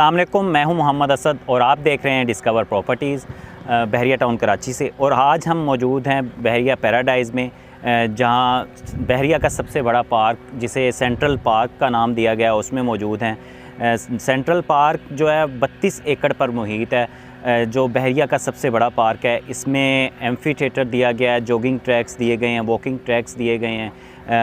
अस्सलाम वालेकुम, मैं हूं मोहम्मद असद और आप देख रहे हैं डिस्कवर प्रॉपर्टीज़ बहरिया टाउन कराची से। और आज हम मौजूद हैं बहरिया पैराडाइज़ में, जहां बहरिया का सबसे बड़ा पार्क जिसे सेंट्रल पार्क का नाम दिया गया उसमें मौजूद हैं। सेंट्रल पार्क जो है 32 एकड़ पर मुहित है, जो बहरिया का सबसे बड़ा पार्क है। इसमें एम्फी थिएटर दिया गया है, जॉगिंग ट्रैक्स दिए गए हैं, वॉकिंग ट्रैक्स दिए गए हैं।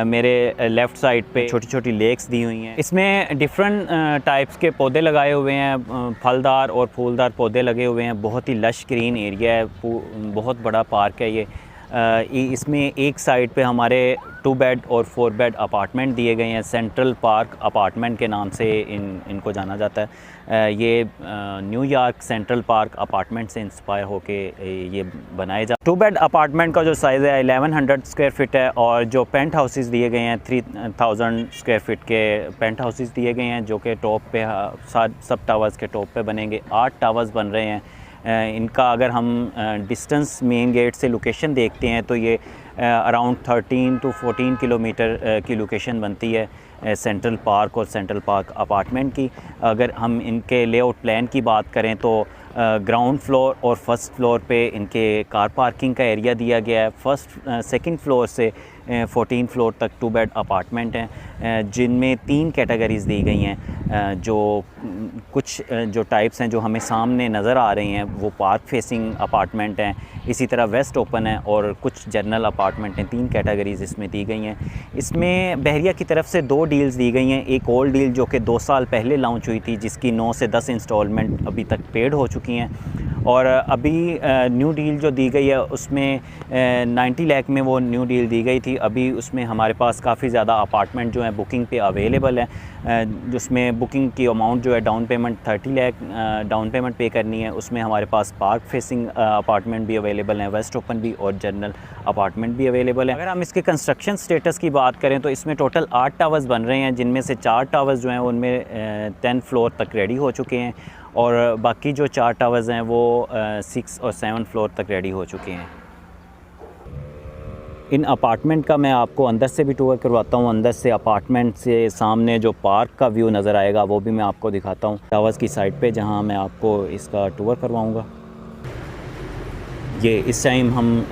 मेरे लेफ़्ट साइड पे छोटी छोटी लेक्स दी हुई हैं। इसमें डिफरेंट टाइप्स के पौधे लगाए हुए हैं, फलदार और फूलदार पौधे लगे हुए हैं। बहुत ही लश ग्रीन एरिया है, बहुत बड़ा पार्क है ये। इसमें एक साइड पे हमारे 2 बेड और 4 बेड अपार्टमेंट दिए गए हैं। सेंट्रल पार्क अपार्टमेंट के नाम से इनको जाना जाता है। ये न्यूयॉर्क सेंट्रल पार्क अपार्टमेंट से इंस्पायर होके ये बनाए 2 बेड अपार्टमेंट का जो साइज़ है 1100 स्क्वायर फीट है, और जो पेंट हाउसेस दिए गए हैं 3000 स्क्वायर फीट के पेंट हाउसेस दिए गए हैं, जो कि टॉप पे सब टावर्स के टॉप पे बनेंगे। 8 टावर्स बन रहे हैं। इनका अगर हम डिस्टेंस मेन गेट से लोकेशन देखते हैं तो ये अराउंड 13 to 14 किलोमीटर की लोकेशन बनती है सेंट्रल पार्क और सेंट्रल पार्क अपार्टमेंट की। अगर हम इनके लेआउट प्लान की बात करें तो ग्राउंड फ्लोर और फर्स्ट फ्लोर पे इनके कार पार्किंग का एरिया दिया गया है। सेकंड फ्लोर से 14 फ्लोर तक 2 बेड अपार्टमेंट हैं, जिनमें 3 कैटेगरीज़ दी गई हैं। जो कुछ जो टाइप्स हैं जो हमें सामने नज़र आ रही हैं वो पार्क फेसिंग अपार्टमेंट हैं, इसी तरह वेस्ट ओपन है और कुछ जनरल अपार्टमेंट हैं। 3 कैटेगरीज़ इसमें दी गई हैं। इसमें बहरिया की तरफ से 2 डील्स दी गई हैं। एक ओल्ड डील जो कि 2 साल पहले लॉन्च हुई थी, जिसकी 9 से 10 इंस्टॉलमेंट अभी तक पेड हो चुकी हैं, और अभी न्यू डील जो दी गई है उसमें 90 लाख में वो न्यू डील दी गई थी। अभी उसमें हमारे पास काफ़ी ज़्यादा अपार्टमेंट जो हैं बुकिंग पे अवेलेबल हैं, जिसमें बुकिंग की अमाउंट जो है down payment 30 lakh down payment पे करनी है। उसमें हमारे पास पार्क फेसिंग अपार्टमेंट भी अवेलेबल हैं, वेस्ट ओपन भी और जनरल अपार्टमेंट भी अवेलेबल है। अगर हम इसके कंस्ट्रक्शन स्टेटस की बात करें तो इसमें टोटल 8 टावर्स बन रहे हैं, जिनमें से 4 टावर्स जो हैं उनमें 10 फ्लोर तक रेडी हो चुके हैं, और बाकी जो 4 टावर्स हैं वो 6 और 7 फ्लोर तक रेडी हो चुके हैं। इन अपार्टमेंट का मैं आपको अंदर से भी टूर करवाता हूँ। अंदर से अपार्टमेंट से सामने जो पार्क का व्यू नज़र आएगा वो भी मैं आपको दिखाता हूँ टावर्स की साइड पे, जहाँ मैं आपको इसका टूर करवाऊँगा। ये इस टाइम हम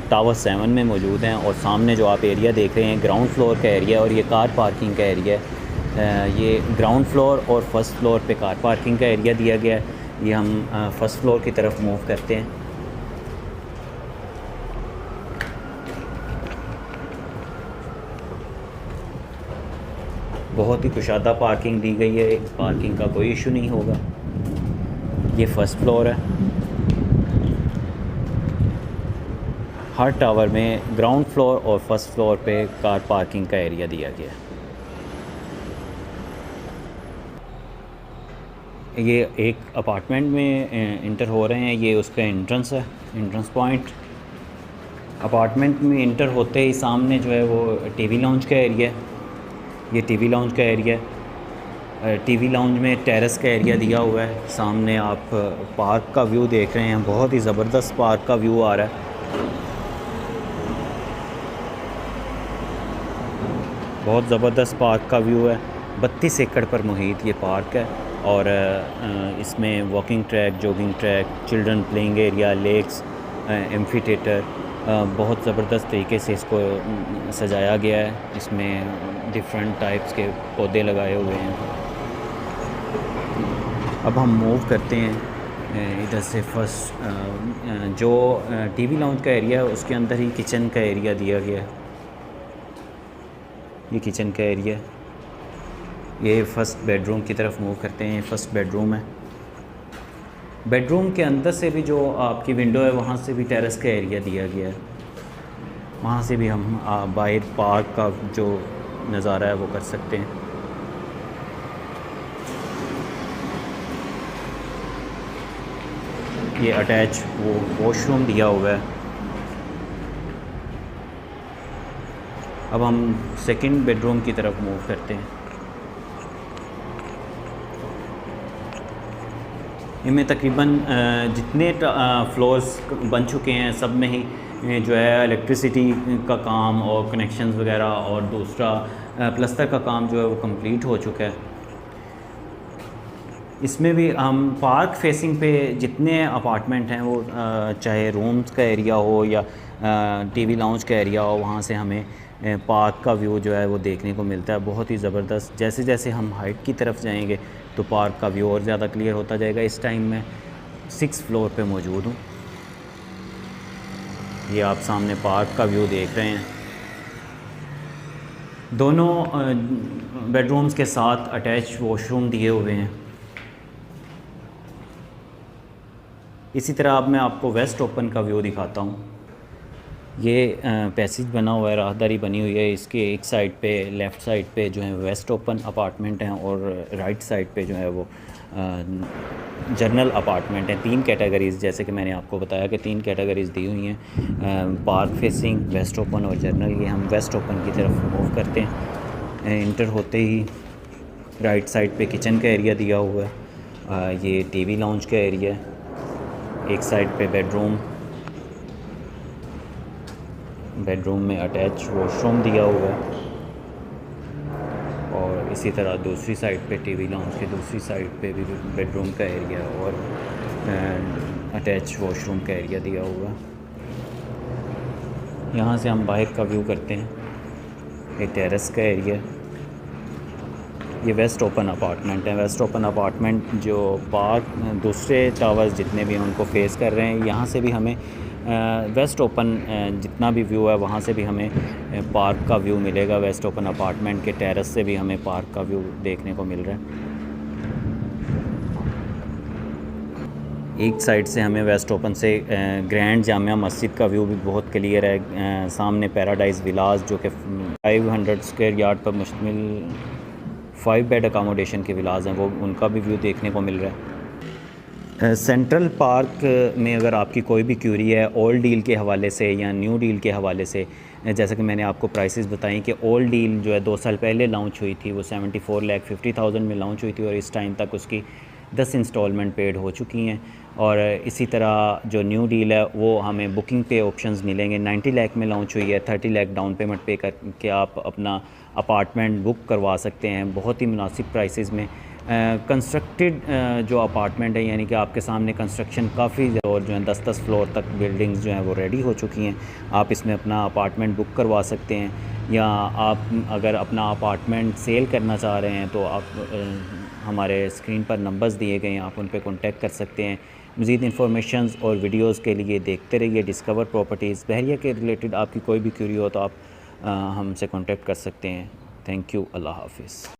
टावर 7 में मौजूद हैं, और सामने जो आप एरिया देख रहे हैं ग्राउंड फ्लोर का एरिया और ये कार पार्किंग का एरिया है। ये ग्राउंड फ्लोर और फर्स्ट फ्लोर पे कार पार्किंग का एरिया दिया गया है। ये हम फर्स्ट फ्लोर की तरफ मूव करते हैं। बहुत ही कुशादा पार्किंग दी गई है, पार्किंग का कोई इशू नहीं होगा। ये फर्स्ट फ्लोर है। हर टावर में ग्राउंड फ्लोर और फर्स्ट फ्लोर पे कार पार्किंग का एरिया दिया गया है। ये एक अपार्टमेंट में इंटर हो रहे हैं, ये उसका एंट्रेंस है, एंट्रेंस पॉइंट। अपार्टमेंट में इंटर होते ही सामने जो है वो टीवी लाउंज का एरिया है। ये टीवी लाउंज का एरिया है। टीवी लाउंज में टेरेस का एरिया दिया हुआ है। सामने आप पार्क का व्यू देख रहे हैं, बहुत ही ज़बरदस्त पार्क का व्यू आ रहा है। बहुत ज़बरदस्त पार्क का व्यू है। 32 एकड़ पर मुहित ये पार्क है, और इसमें walking track, jogging track, children playing area, lakes, amphitheatre, बहुत ज़बरदस्त तरीके से इसको सजाया गया है। इसमें डिफरेंट टाइप्स के पौधे लगाए हुए हैं। अब हम मूव करते हैं इधर से। फर्स्ट जो टीवी लाउंज का एरिया है उसके अंदर ही किचन का एरिया दिया गया है। ये किचन का एरिया है। ये फ़र्स्ट बेडरूम की तरफ मूव करते हैं। फर्स्ट बेडरूम है। बेडरूम के अंदर से भी जो आपकी विंडो है वहाँ से भी टेरेस का एरिया दिया गया है। वहाँ से भी हम बाहर पार्क का जो नज़ारा है वो कर सकते हैं। ये अटैच वो वॉशरूम दिया हुआ है। अब हम सेकंड बेडरूम की तरफ मूव करते हैं। इनमें तकरीबन जितने फ्लोर्स बन चुके हैं सब में ही जो है इलेक्ट्रिसिटी का काम और कनेक्शंस वगैरह और दूसरा प्लस्तर का काम जो है वो कंप्लीट हो चुका है। इसमें भी हम पार्क फेसिंग पे जितने अपार्टमेंट हैं वो चाहे रूम्स का एरिया हो या टीवी लाउंज का एरिया हो, वहाँ से हमें पार्क का व्यू जो है वो देखने को मिलता है, बहुत ही ज़बरदस्त। जैसे जैसे हम हाइट की तरफ जाएंगे तो पार्क का व्यू और ज़्यादा क्लियर होता जाएगा। इस टाइम मैं 6th फ्लोर पे मौजूद हूँ। ये आप सामने पार्क का व्यू देख रहे हैं। दोनों बेडरूम्स के साथ अटैच वॉशरूम दिए हुए हैं। इसी तरह अब मैं आपको वेस्ट ओपन का व्यू दिखाता हूँ। ये पैसेज बना हुआ है, राहदारी बनी हुई है। इसके एक साइड पे, लेफ़्ट साइड पे जो है वेस्ट ओपन अपार्टमेंट हैं और राइट साइड पे जो है वो जनरल अपार्टमेंट हैं। 3 कैटेगरीज़, जैसे कि मैंने आपको बताया कि 3 कैटेगरीज़ दी हुई हैं, पार्क फेसिंग, वेस्ट ओपन और जनरल। ये हम वेस्ट ओपन की तरफ मूव करते हैं। इंटर होते ही राइट साइड पे किचन का एरिया दिया हुआ है। ये टीवी लाउंज का एरिया है। एक साइड पे बेडरूम में अटैच वॉशरूम दिया हुआ है और इसी तरह दूसरी साइड पे टीवी लाउंज के दूसरी साइड पे भी बेडरूम का एरिया और अटैच वॉशरूम का एरिया दिया हुआ है। यहाँ से हम बाहर का व्यू करते हैं। ये टेरेस का एरिया, ये वेस्ट ओपन अपार्टमेंट है। वेस्ट ओपन अपार्टमेंट जो पार्क दूसरे टावर्स जितने भी हैं उनको फेस कर रहे हैं। यहाँ से भी हमें वेस्ट ओपन जितना भी व्यू है वहाँ से भी हमें पार्क का व्यू मिलेगा। वेस्ट ओपन अपार्टमेंट के टेरेस से भी हमें पार्क का व्यू देखने को मिल रहा है। एक साइड से हमें वेस्ट ओपन से ग्रैंड जामिया मस्जिद का व्यू भी बहुत क्लियर है। सामने पैराडाइज विलास जो कि 500 स्क्वायर यार्ड पर मुश्तमिल 5 बेड अकामोडेशन के विलास हैं, वो उनका भी व्यू देखने को मिल रहा है। सेंट्रल पार्क में अगर आपकी कोई भी क्यूरी है ओल्ड डील के हवाले से या न्यू डील के हवाले से, जैसे कि मैंने आपको प्राइसेस बताई कि ओल्ड डील जो है 2 साल पहले लॉन्च हुई थी, वो 74,50,000 में लॉन्च हुई थी और इस टाइम तक उसकी 10 इंस्टॉलमेंट पेड हो चुकी हैं। और इसी तरह जो न्यू डील है वो हमें बुकिंग पे ऑप्शंस मिलेंगे। 90 लाख में लॉन्च हुई है। 30 लाख डाउन पेमेंट पे करके आप अपना अपार्टमेंट बुक करवा सकते हैं बहुत ही मुनासिब प्राइसेस में। कंस्ट्रक्टेड जो अपार्टमेंट है, यानी कि आपके सामने कंस्ट्रक्शन काफ़ी और जो है 10-10 फ्लोर तक बिल्डिंग्स जो हैं वो रेडी हो चुकी हैं। आप इसमें अपना अपार्टमेंट बुक करवा सकते हैं, या आप अगर अपना अपार्टमेंट सेल करना चाह रहे हैं तो आप हमारे स्क्रीन पर नंबर्स दिए गए हैं, आप उन पर कॉन्टेक्ट कर सकते हैं। मज़ीद इन्फॉर्मेशन और वीडियोज़ के लिए देखते रहिए डिस्कवर प्रॉपर्टीज़। बहरिया के रिलेटेड आपकी कोई भी क्यूरी हो तो आप हमसे कॉन्टेक्ट कर सकते हैं। Thank you. अल्लाह हाफ़िज़।